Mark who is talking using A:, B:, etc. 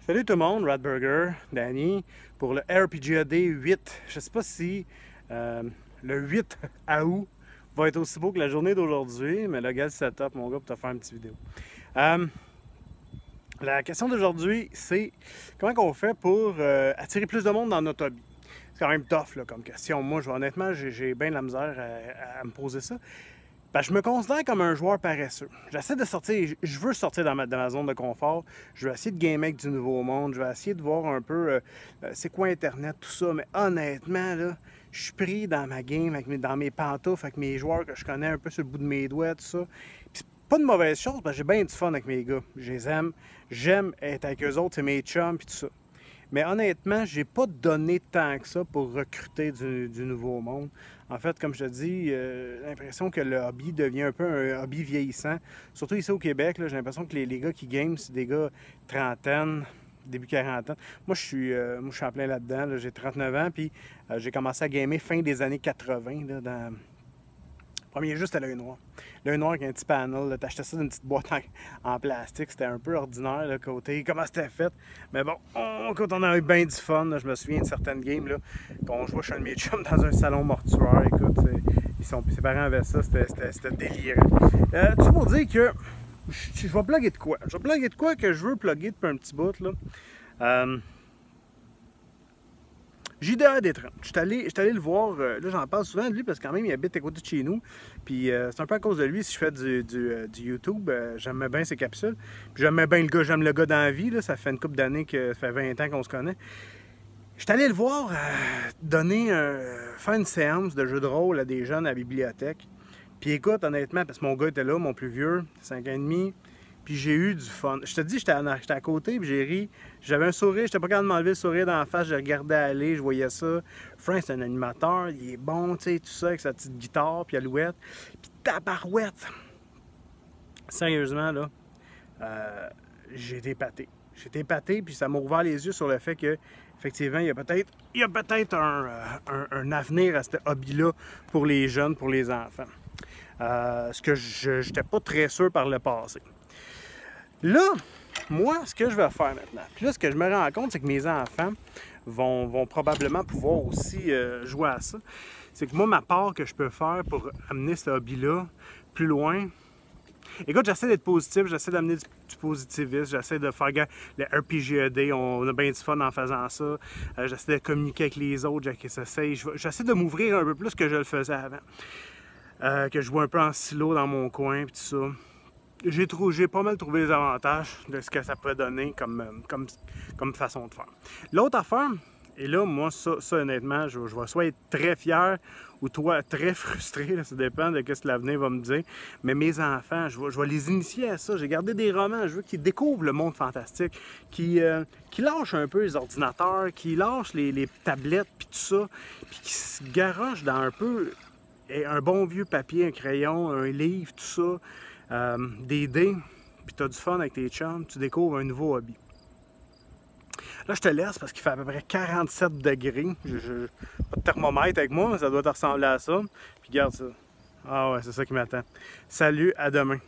A: Salut tout le monde, Radburger, Danny, pour le RPGAD 8. Je sais pas si le 8 août va être aussi beau que la journée d'aujourd'hui, mais le gars, c'est top, mon gars, pour te faire une petite vidéo. La question d'aujourd'hui, c'est comment on fait pour attirer plus de monde dans notre hobby? C'est quand même tough là, comme question. Moi, honnêtement, j'ai bien de la misère à me poser ça. Je me considère comme un joueur paresseux. J'essaie de sortir, je veux sortir dans ma zone de confort. Je veux essayer de gamer avec du nouveau monde. Je vais essayer de voir un peu c'est quoi Internet, tout ça. Mais honnêtement, là, je suis pris dans ma game, dans mes pantoufles, avec mes joueurs que je connais un peu sur le bout de mes doigts, tout ça. Puis c'est pas de mauvaise chose, parce que j'ai bien du fun avec mes gars. Je les aime. J'aime être avec eux autres, c'est mes chums, puis tout ça. Mais honnêtement, j'ai pas donné tant que ça pour recruter du nouveau monde. En fait, comme je te dis, j'ai l'impression que le hobby devient un peu un hobby vieillissant. Surtout ici au Québec, j'ai l'impression que les gars qui game, c'est des gars trentaine, début quarantaine. Moi, je suis en plein là-dedans. Là, j'ai 39 ans, puis j'ai commencé à gamer fin des années 80, là, dans... Premier jeu, c'était l'œil noir. L'œil noir avec un petit panel, t'achetais ça d'une petite boîte en plastique, c'était un peu ordinaire, le côté, comment c'était fait. Mais bon, quand on a eu bien du fun, là, je me souviens de certaines games, là, qu'on jouait chez un de mes chums dans un salon mortuaire, écoute, ses parents avaient ça, c'était délirant. Tout ça pour dire que je vais plugger de quoi? Je vais plugger de quoi que je veux plugger depuis un petit bout, là. JDA Détrempe. Je suis allé le voir, là j'en parle souvent de lui parce que quand même il habite à côté de chez nous. Puis c'est un peu à cause de lui si je fais du YouTube. J'aimais bien ses capsules. Puis j'aimais bien le gars, j'aime le gars dans la vie. Là, ça fait une couple d'années, ça fait 20 ans qu'on se connaît. Je suis allé le voir faire une séance de jeu de rôle à des jeunes à la bibliothèque. Puis écoute, honnêtement, parce que mon gars était là, mon plus vieux, 5 ans et demi. Puis j'ai eu du fun. Je te dis, j'étais à côté, puis j'ai ri. J'avais un sourire, j'étais pas capable de m'enlever le sourire dans la face. Je regardais aller, je voyais ça. Frank, c'est un animateur, il est bon, tu sais, tout ça, avec sa petite guitare, puis alouette. Puis tabarouette! Sérieusement, là, j'ai été épaté. J'ai été épaté, puis ça m'a ouvert les yeux sur le fait que, effectivement, il y a peut-être un avenir à ce hobby-là pour les jeunes, pour les enfants. Ce que je n'étais pas très sûr par le passé. Là, moi, ce que je vais faire maintenant, puis là, ce que je me rends compte, c'est que mes enfants vont probablement pouvoir aussi jouer à ça. C'est que moi, ma part que je peux faire pour amener ce hobby-là plus loin, écoute, j'essaie d'être positif, j'essaie d'amener du positivisme, j'essaie de faire le RPGAD, on a bien du fun en faisant ça, j'essaie de communiquer avec les autres, j'essaie de m'ouvrir un peu plus que je le faisais avant, que je vois un peu en silo dans mon coin, puis tout ça. J'ai pas mal trouvé les avantages de ce que ça pourrait donner comme façon de faire. L'autre affaire, et là, moi, ça honnêtement, je vais soit être très fier ou toi très frustré, là, ça dépend de ce que l'avenir va me dire. Mais mes enfants, je vais les initier à ça. J'ai gardé des romans, je veux qu'ils découvrent le monde fantastique, qui lâchent un peu les ordinateurs, qui lâchent les tablettes, puis tout ça, puis qui se garochent dans un peu un bon vieux papier, un crayon, un livre, tout ça. Des dés, puis tu as du fun avec tes chums, tu découvres un nouveau hobby. Là, je te laisse parce qu'il fait à peu près 47 degrés. Pas de thermomètre avec moi, mais ça doit te ressembler à ça. Puis garde ça. Ah ouais, c'est ça qui m'attend. Salut, à demain.